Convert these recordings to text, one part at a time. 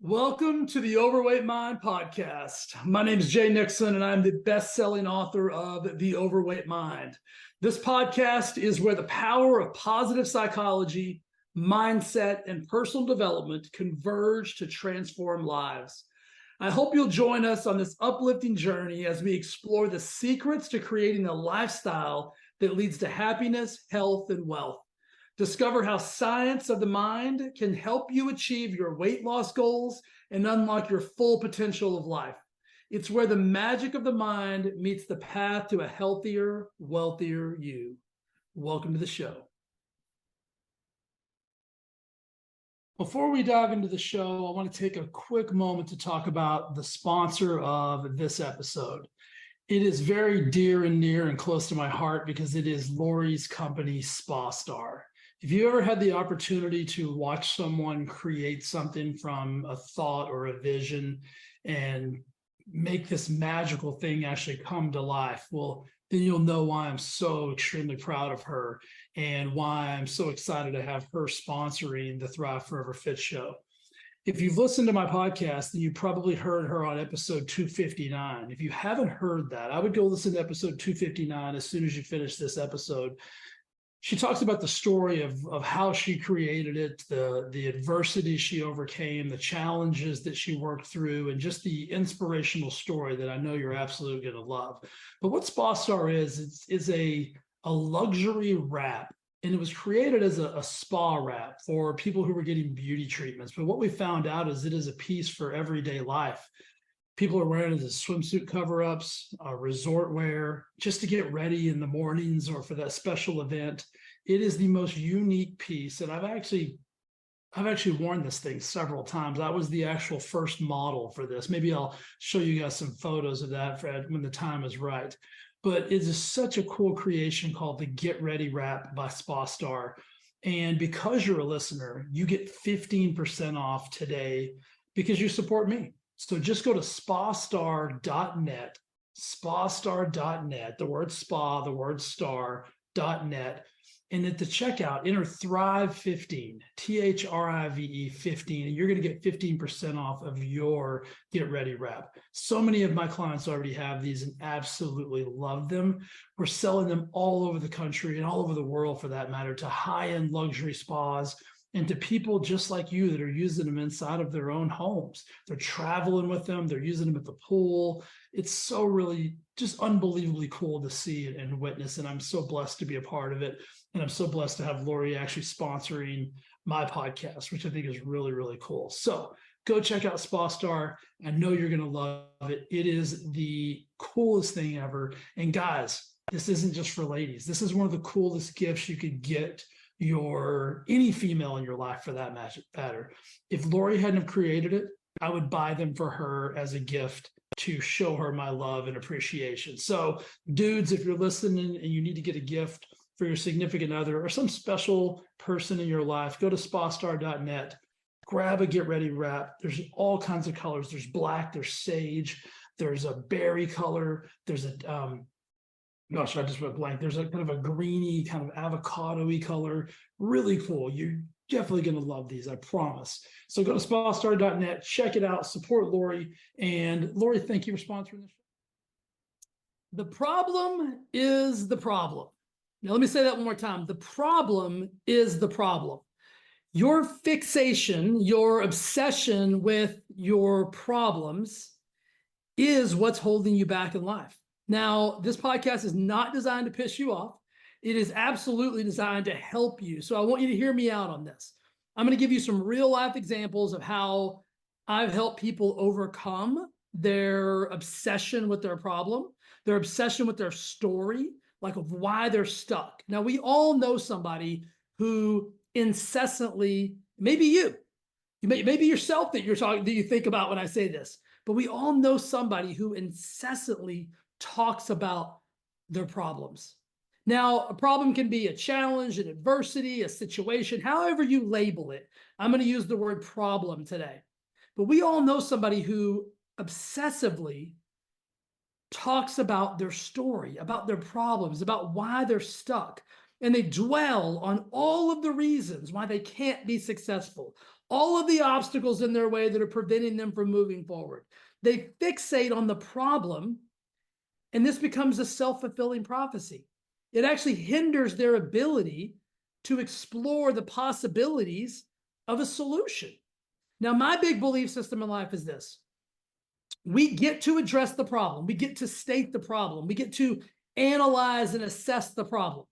Welcome to the Overweight Mind podcast. My name is Jay Nixon, and I'm the best-selling author of The Overweight Mind. This podcast is where the power of positive psychology, mindset, and personal development converge to transform lives. I hope you'll join us on this uplifting journey as we explore the secrets to creating a lifestyle that leads to happiness, health, and wealth. Discover how science of the mind can help you achieve your weight loss goals and unlock your full potential of life. It's where the magic of the mind meets the path to a healthier, wealthier you. Welcome to the show. Before we dive into the show, I want to take a quick moment to talk about the sponsor of this episode. It is very dear and near and close to my heart because it is Lori's company, SpaStar. If you ever had the opportunity to watch someone create something from a thought or a vision and make this magical thing actually come to life, well, then you'll know why I'm so extremely proud of her and why I'm so excited to have her sponsoring the Thrive Forever Fit show. If you've listened to my podcast, then you probably heard her on episode 259. If you haven't heard that, I would go listen to episode 259 as soon as you finish this episode. She talks about the story of how she created it, the adversity she overcame, the challenges that she worked through, and just the inspirational story that I know you're absolutely going to love. But what SpaStar is a luxury wrap, and it was created as a spa wrap for people who were getting beauty treatments. But what we found out is it is a piece for everyday life. People are wearing it as swimsuit cover-ups, resort wear, just to get ready in the mornings or for that special event. It is the most unique piece, and I've actually worn this thing several times. I was the actual first model for this. Maybe I'll show you guys some photos of that, Fred, when the time is right. But it is such a cool creation called the Get Ready Wrap by SpaStar. And because you're a listener, you get 15% off today because you support me. So just go to spastar.net, the word spa, the word star.net. And at the checkout, enter Thrive15, THRIVE 15, and you're going to get 15% off of your Get Ready Wrap. So many of my clients already have these and absolutely love them. We're selling them all over the country and all over the world, for that matter, to high-end luxury spas and to people just like you that are using them inside of their own homes. They're traveling with them. They're using them at the pool. It's so really just unbelievably cool to see it and witness. And I'm so blessed to be a part of it. And I'm so blessed to have Lori actually sponsoring my podcast, which I think is really, really cool. So go check out SpaStar. I know you're going to love it. It is the coolest thing ever. And guys, this isn't just for ladies. This is one of the coolest gifts you could get any female in your life, for that matter. If Lori hadn't have created it, I would buy them for her as a gift to show her my love and appreciation. So dudes, if you're listening and you need to get a gift for your significant other or some special person in your life, go to spastar.net, grab a Get Ready Wrap. There's all kinds of colors. There's black, there's sage, there's a berry color, there's a gosh, I just went blank. There's a kind of a greeny, kind of avocado-y color. Really cool. You're definitely going to love these, I promise. So go to spastar.net, check it out, support Lori. And Lori, thank you for sponsoring this show. The problem is the problem. Now, let me say that one more time. The problem is the problem. Your fixation, your obsession with your problems is what's holding you back in life. Now, this podcast is not designed to piss you off. It is absolutely designed to help you. So I want you to hear me out on this. I'm going to give you some real life examples of how I've helped people overcome their obsession with their problem, their obsession with their story, like of why they're stuck. Now, we all know somebody who incessantly, maybe maybe yourself that you think about when I say this, but we all know somebody who incessantly talks about their problems. Now, a problem can be a challenge, an adversity, a situation, however you label it. I'm going to use the word problem today. But we all know somebody who obsessively talks about their story, about their problems, about why they're stuck. And they dwell on all of the reasons why they can't be successful, all of the obstacles in their way that are preventing them from moving forward. They fixate on the problem, and this becomes a self-fulfilling prophecy. It actually hinders their ability to explore the possibilities of a solution. Now, my big belief system in life is this. We get to address the problem. We get to state the problem. We get to analyze and assess the problem.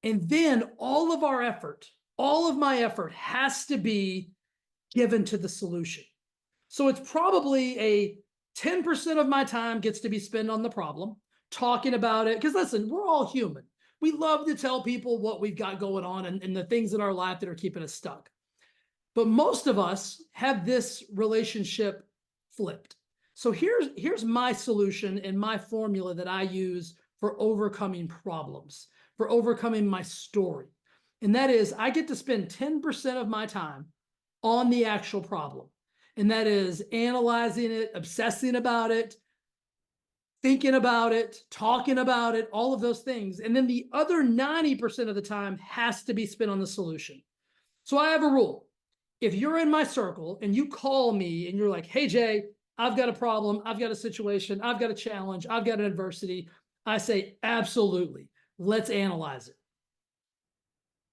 And then all of our effort, all of my effort has to be given to the solution. So it's probably a 10% of my time gets to be spent on the problem, talking about it. Because listen, we're all human. We love to tell people what we've got going on and the things in our life that are keeping us stuck. But most of us have this relationship flipped. So here's my solution and my formula that I use for overcoming problems, for overcoming my story. And that is, I get to spend 10% of my time on the actual problem. And that is analyzing it, obsessing about it, thinking about it, talking about it, all of those things. And then the other 90% of the time has to be spent on the solution. So I have a rule. If you're in my circle and you call me and you're like, hey, Jay, I've got a problem, I've got a situation, I've got a challenge, I've got an adversity, I say, absolutely, let's analyze it.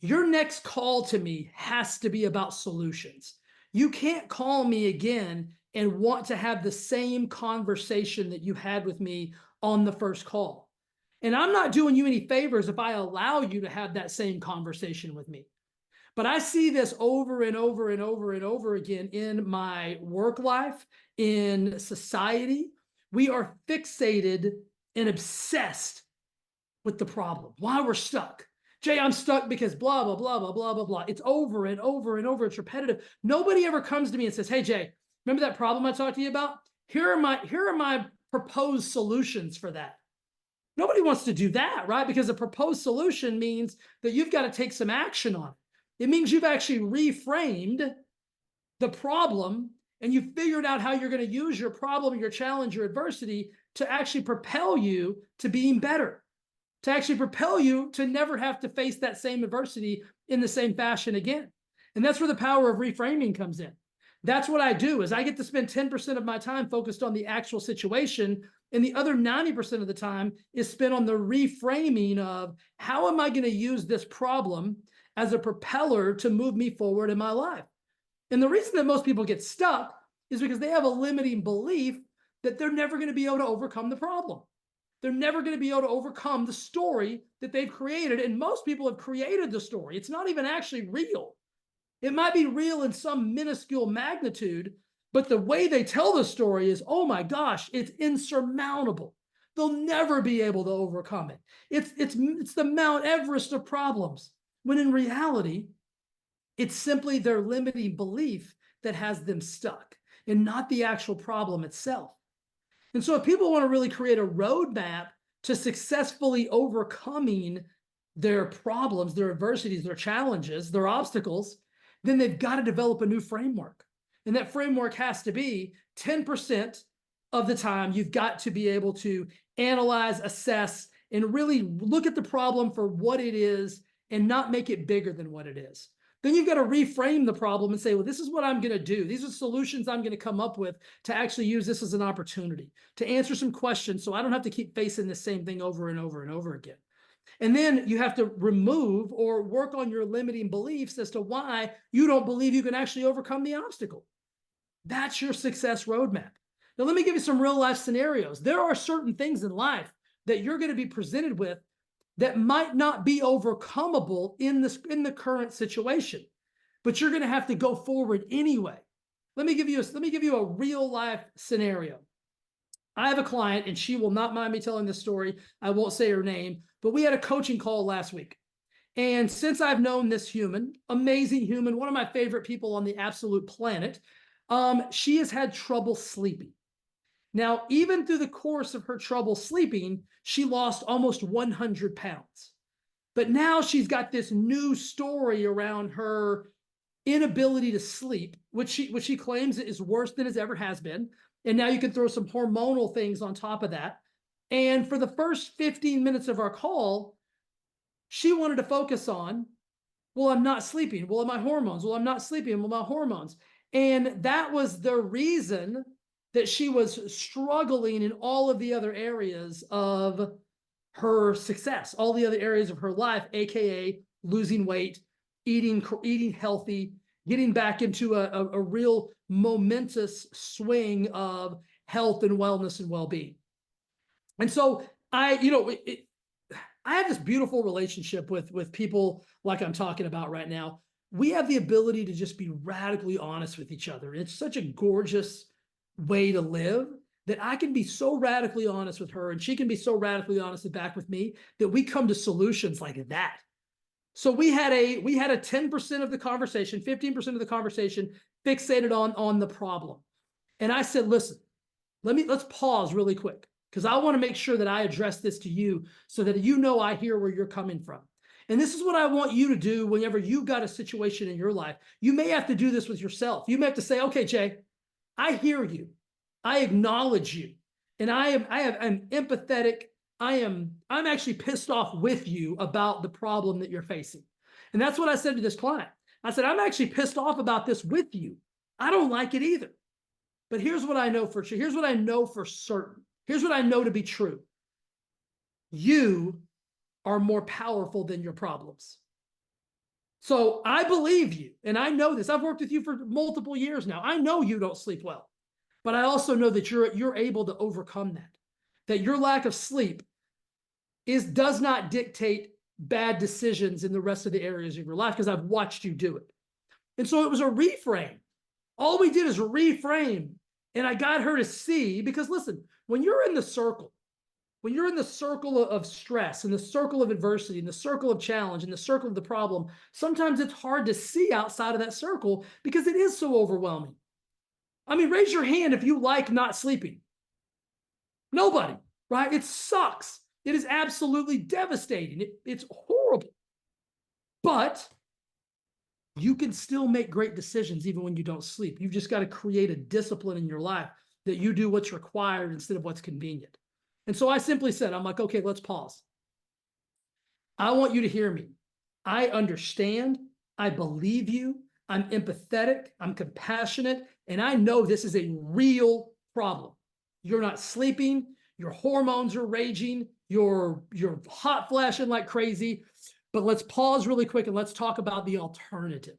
Your next call to me has to be about solutions. You can't call me again and want to have the same conversation that you had with me on the first call. And I'm not doing you any favors if I allow you to have that same conversation with me. But I see this over and over and over and over again in my work life, in society. We are fixated and obsessed with the problem. Why we're stuck. Jay, I'm stuck because blah, blah, blah, blah, blah, blah, blah. It's over and over and over. It's repetitive. Nobody ever comes to me and says, hey, Jay, remember that problem I talked to you about? Here are my proposed solutions for that. Nobody wants to do that, right? Because a proposed solution means that you've got to take some action on it. It means you've actually reframed the problem and you figured out how you're going to use your problem, your challenge, your adversity to actually propel you to being better, to actually propel you to never have to face that same adversity in the same fashion again. And that's where the power of reframing comes in. That's what I do is I get to spend 10% of my time focused on the actual situation, and the other 90% of the time is spent on the reframing of how am I going to use this problem as a propeller to move me forward in my life. And the reason that most people get stuck is because they have a limiting belief that they're never going to be able to overcome the problem. They're never going to be able to overcome the story that they've created. And most people have created the story. It's not even actually real. It might be real in some minuscule magnitude, but the way they tell the story is, oh my gosh, it's insurmountable. They'll never be able to overcome it. It's the Mount Everest of problems. When in reality, it's simply their limiting belief that has them stuck and not the actual problem itself. And so if people want to really create a roadmap to successfully overcoming their problems, their adversities, their challenges, their obstacles, then they've got to develop a new framework. And that framework has to be 10% of the time you've got to be able to analyze, assess, and really look at the problem for what it is and not make it bigger than what it is. Then you've got to reframe the problem and say, well, this is what I'm going to do. These are solutions I'm going to come up with to actually use this as an opportunity to answer some questions so I don't have to keep facing the same thing over and over and over again. And then you have to remove or work on your limiting beliefs as to why you don't believe you can actually overcome the obstacle. That's your success roadmap. Now, let me give you some real life scenarios. There are certain things in life that you're going to be presented with that might not be overcomable in the current situation, but you're going to have to go forward anyway. Let me give you a real life scenario. I have a client, and she will not mind me telling this story. I won't say her name, but we had a coaching call last week. And since I've known this human, amazing human, one of my favorite people on the absolute planet, she has had trouble sleeping. Now, even through the course of her trouble sleeping, she lost almost 100 pounds. But now she's got this new story around her inability to sleep, which she claims is worse than it ever has been. And now you can throw some hormonal things on top of that. And for the first 15 minutes of our call, she wanted to focus on Well, I'm not sleeping. Well, my hormones. Well, I'm not sleeping. Well, my hormones. And that was the reason that she was struggling in all of the other areas of her success, all the other areas of her life, aka losing weight, eating healthy, getting back into a real momentous swing of health and wellness and well-being. And so I have this beautiful relationship with people like I'm talking about right now. We have the ability to just be radically honest with each other. It's such a gorgeous way to live that I can be so radically honest with her and she can be so radically honest back with me that we come to solutions like that. So we had a 10% of the conversation, 15% of the conversation fixated on the problem. And I said, listen, let's pause really quick because I want to make sure that I address this to you so that you know I hear where you're coming from. And this is what I want you to do whenever you've got a situation in your life. You may have to do this with yourself. You may have to say, okay, Jay, I hear you. I acknowledge you. And I'm empathetic. I'm actually pissed off with you about the problem that you're facing. And that's what I said to this client. I said, I'm actually pissed off about this with you. I don't like it either. But here's what I know for sure. Here's what I know for certain. Here's what I know to be true. You are more powerful than your problems. So I believe you, and I know this. I've worked with you for multiple years now. I know you don't sleep well, but I also know that you're able to overcome that. That your lack of sleep does not dictate bad decisions in the rest of the areas of your life because I've watched you do it. And so it was a reframe. All we did is reframe. And I got her to see, because listen, when you're in the circle of stress, and the circle of adversity, and the circle of challenge, and the circle of the problem, sometimes it's hard to see outside of that circle because it is so overwhelming. I mean, raise your hand if you like not sleeping. Nobody, right? It sucks. It is absolutely devastating. It's horrible. But you can still make great decisions even when you don't sleep. You've just got to create a discipline in your life that you do what's required instead of what's convenient. And so I simply said, I'm like, okay, let's pause. I want you to hear me. I understand. I believe you. I'm empathetic. I'm compassionate. And I know this is a real problem. You're not sleeping. Your hormones are raging. You're hot flashing like crazy. But let's pause really quick and let's talk about the alternative.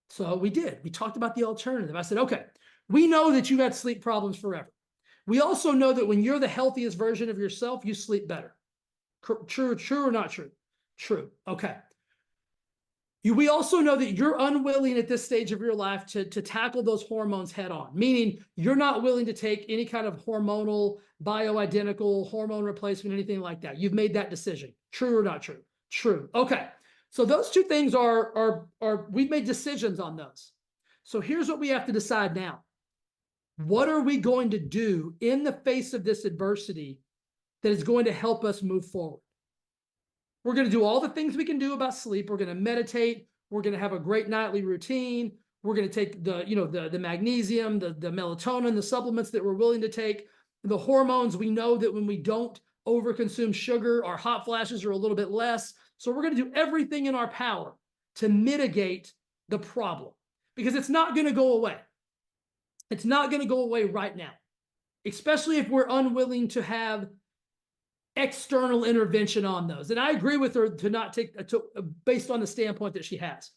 So we did. We talked about the alternative. I said, okay, we know that you've had sleep problems forever. We also know that when you're the healthiest version of yourself, you sleep better. True or not true? True. Okay. We also know that you're unwilling at this stage of your life to tackle those hormones head on, meaning you're not willing to take any kind of hormonal, bioidentical hormone replacement, anything like that. You've made that decision. True or not true? True. Okay. So those two things we've made decisions on those. So here's what we have to decide now. What are we going to do in the face of this adversity that is going to help us move forward? We're going to do all the things we can do about sleep. We're going to meditate. We're going to have a great nightly routine. We're going to take the magnesium, the melatonin, the supplements that we're willing to take. The hormones, we know that when we don't overconsume sugar, our hot flashes are a little bit less. So we're going to do everything in our power to mitigate the problem because it's not going to go away. It's not going to go away right now, especially if we're unwilling to have external intervention on those. And I agree with her to not take, based on the standpoint that she has.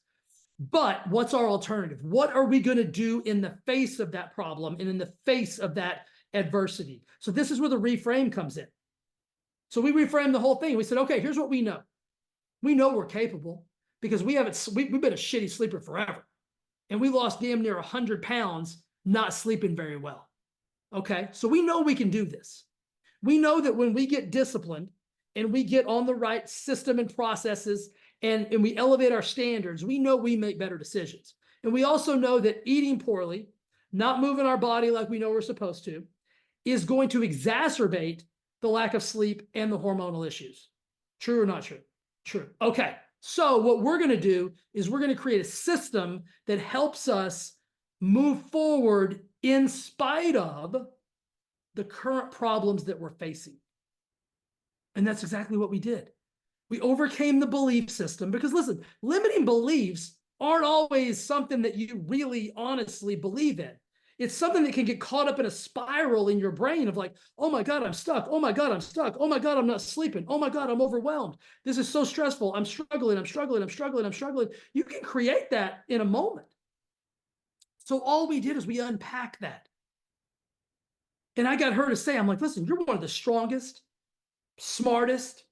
But what's our alternative? What are we going to do in the face of that problem and in the face of that adversity? So this is where the reframe comes in. So we reframed the whole thing. We said, okay, here's what we know. We know we're capable because we've been a shitty sleeper forever. And we lost damn near 100 pounds not sleeping very well. Okay, so we know we can do this. We know that when we get disciplined and we get on the right system and processes and we elevate our standards, we know we make better decisions. And we also know that eating poorly, not moving our body like we know we're supposed to, is going to exacerbate the lack of sleep and the hormonal issues. True or not true? True. Okay, so what we're going to do is we're going to create a system that helps us move forward in spite of the current problems that we're facing. And that's exactly what we did. We overcame the belief system because listen, limiting beliefs aren't always something that you really honestly believe in. It's something that can get caught up in a spiral in your brain of like, oh my God, I'm stuck. Oh my God, I'm stuck. Oh my God, I'm not sleeping. Oh my God, I'm overwhelmed. This is so stressful. I'm struggling. I'm struggling. I'm struggling. I'm struggling. You can create that in a moment. So all we did is we unpacked that. And I got her to say, I'm like, listen, you're one of the strongest, smartest,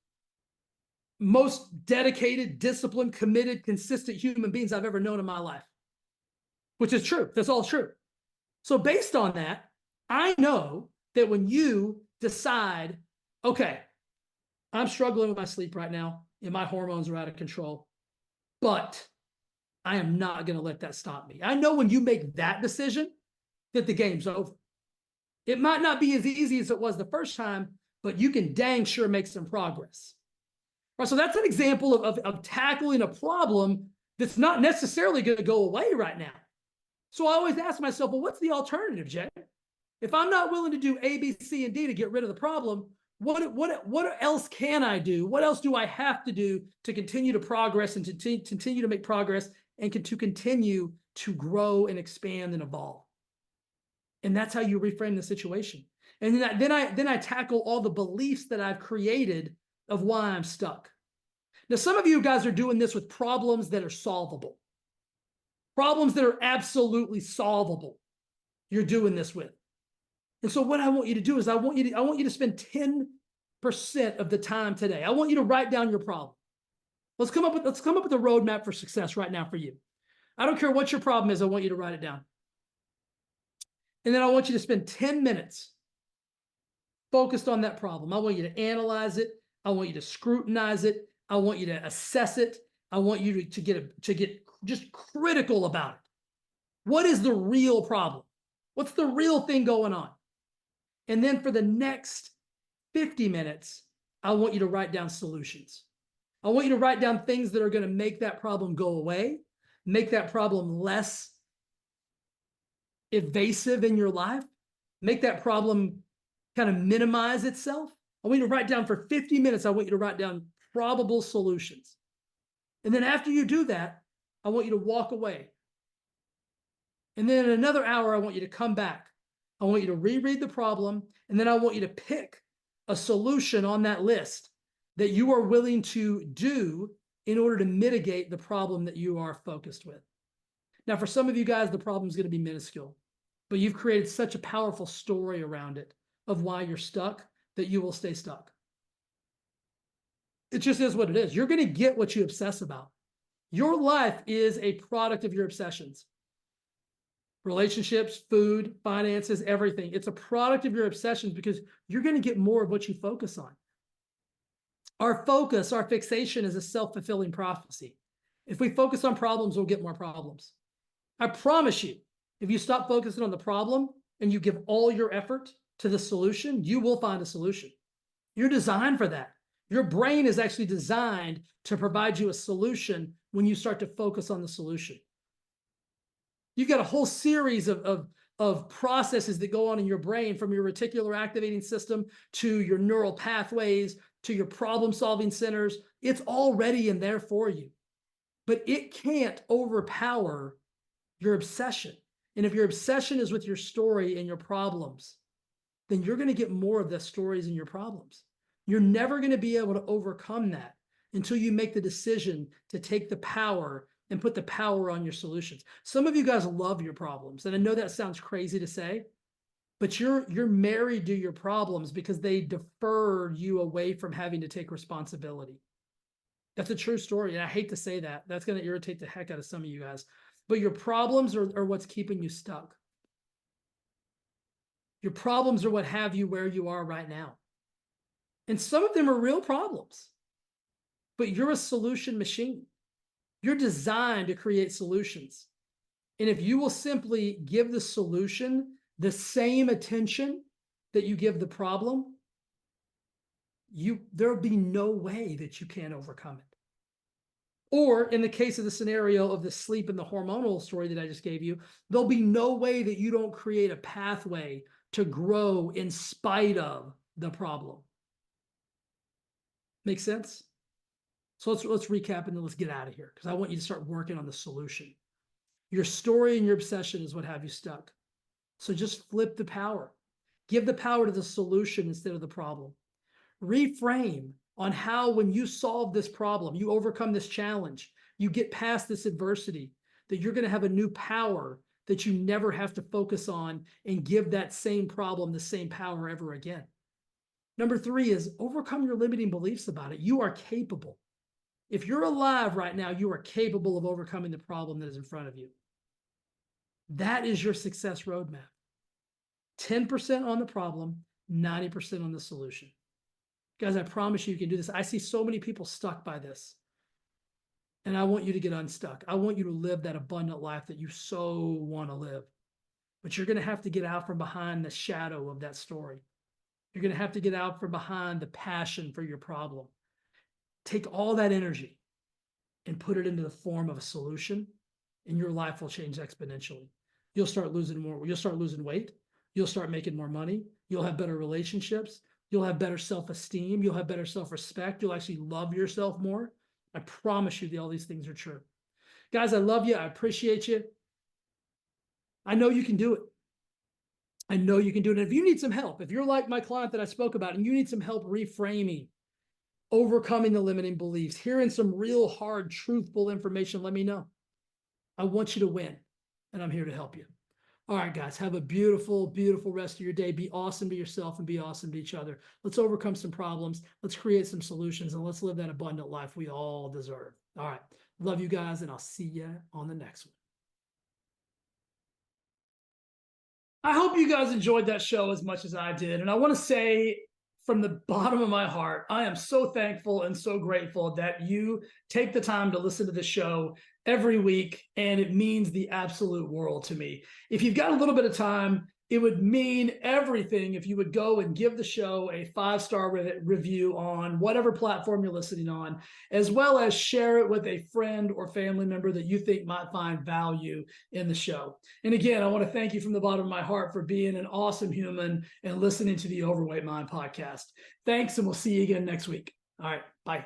most dedicated, disciplined, committed, consistent human beings I've ever known in my life, which is true. That's all true. So based on that, I know that when you decide, okay, I'm struggling with my sleep right now and my hormones are out of control, but I am not going to let that stop me. I know when you make that decision that the game's over. It might not be as easy as it was the first time, but you can dang sure make some progress. Right, so that's an example of tackling a problem that's not necessarily going to go away right now. So I always ask myself, well, what's the alternative, Jay? If I'm not willing to do A, B, C, and D to get rid of the problem, what else can I do? What else do I have to do to continue to progress and to continue to make progress and to continue to grow and expand and evolve? And that's how you reframe the situation. And then I tackle all the beliefs that I've created of why I'm stuck. Now, some of you guys are doing this with problems that are solvable. Problems that are absolutely solvable. You're doing this with. And so what I want you to do is I want you to spend 10% of the time today. I want you to write down your problem. Let's come up with a roadmap for success right now for you. I don't care what your problem is, I want you to write it down. And then I want you to spend 10 minutes focused on that problem. I want you to analyze it. I want you to scrutinize it. I want you to assess it. I want you to get just critical about it. What is the real problem? What's the real thing going on? And then for the next 50 minutes, I want you to write down solutions. I want you to write down things that are going to make that problem go away, make that problem less evasive in your life, make that problem kind of minimize itself. I want you to write down for 50 minutes, I want you to write down probable solutions. And then after you do that, I want you to walk away. And then in another hour, I want you to come back. I want you to reread the problem, and then I want you to pick a solution on that list that you are willing to do in order to mitigate the problem that you are focused with. Now, for some of you guys, the problem is going to be minuscule, but you've created such a powerful story around it of why you're stuck that you will stay stuck. It just is what it is. You're going to get what you obsess about. Your life is a product of your obsessions. Relationships, food, finances, everything. It's a product of your obsessions because you're going to get more of what you focus on. Our focus, our fixation is a self-fulfilling prophecy. If we focus on problems, we'll get more problems. I promise you, if you stop focusing on the problem and you give all your effort to the solution, you will find a solution. You're designed for that. Your brain is actually designed to provide you a solution when you start to focus on the solution. You've got a whole series of processes that go on in your brain, from your reticular activating system to your neural pathways to your problem-solving centers. It's already in there for you. But it can't overpower your obsession. And if your obsession is with your story and your problems, then you're going to get more of the stories and your problems. You're never going to be able to overcome that until you make the decision to take the power and put the power on your solutions. Some of you guys love your problems, and I know that sounds crazy to say, but you're married to your problems because they defer you away from having to take responsibility. That's a true story, and I hate to say that. That's going to irritate the heck out of some of you guys. But your problems are what's keeping you stuck. Your problems are what have you where you are right now. And some of them are real problems, but you're a solution machine. You're designed to create solutions. And if you will simply give the solution the same attention that you give the problem, there'll be no way that you can't overcome it. Or in the case of the scenario of the sleep and the hormonal story that I just gave you, there'll be no way that you don't create a pathway to grow in spite of the problem. Make sense? So let's recap and then let's get out of here, because I want you to start working on the solution. Your story and your obsession is what have you stuck. So just flip the power. Give the power to the solution instead of the problem. Reframe on how, when you solve this problem, you overcome this challenge, you get past this adversity, that you're going to have a new power that you never have to focus on and give that same problem the same power ever again. Number 3 is overcome your limiting beliefs about it. You are capable. If you're alive right now, you are capable of overcoming the problem that is in front of you. That is your success roadmap. 10% on the problem, 90% on the solution. Guys, I promise you can do this. I see so many people stuck by this. And I want you to get unstuck. I want you to live that abundant life that you so want to live. But you're going to have to get out from behind the shadow of that story. You're going to have to get out from behind the passion for your problem. Take all that energy and put it into the form of a solution, and your life will change exponentially. You'll start losing more. You'll start losing weight. You'll start making more money. You'll have better relationships. You'll have better self-esteem. You'll have better self-respect. You'll actually love yourself more. I promise you that all these things are true. Guys, I love you. I appreciate you. I know you can do it. I know you can do it. And if you need some help, if you're like my client that I spoke about and you need some help reframing, overcoming the limiting beliefs, hearing some real hard, truthful information, let me know. I want you to win, and I'm here to help you. All right, guys, have a beautiful, beautiful rest of your day. Be awesome to yourself and be awesome to each other. Let's overcome some problems. Let's create some solutions, and let's live that abundant life we all deserve. All right. Love you guys, and I'll see you on the next one. I hope you guys enjoyed that show as much as I did. And I want to say from the bottom of my heart, I am so thankful and so grateful that you take the time to listen to the show every week, and it means the absolute world to me. If you've got a little bit of time, it would mean everything if you would go and give the show a 5-star review on whatever platform you're listening on, as well as share it with a friend or family member that you think might find value in the show. And again, I want to thank you from the bottom of my heart for being an awesome human and listening to the Overweight Mind podcast. Thanks, and we'll see you again next week. All right, bye.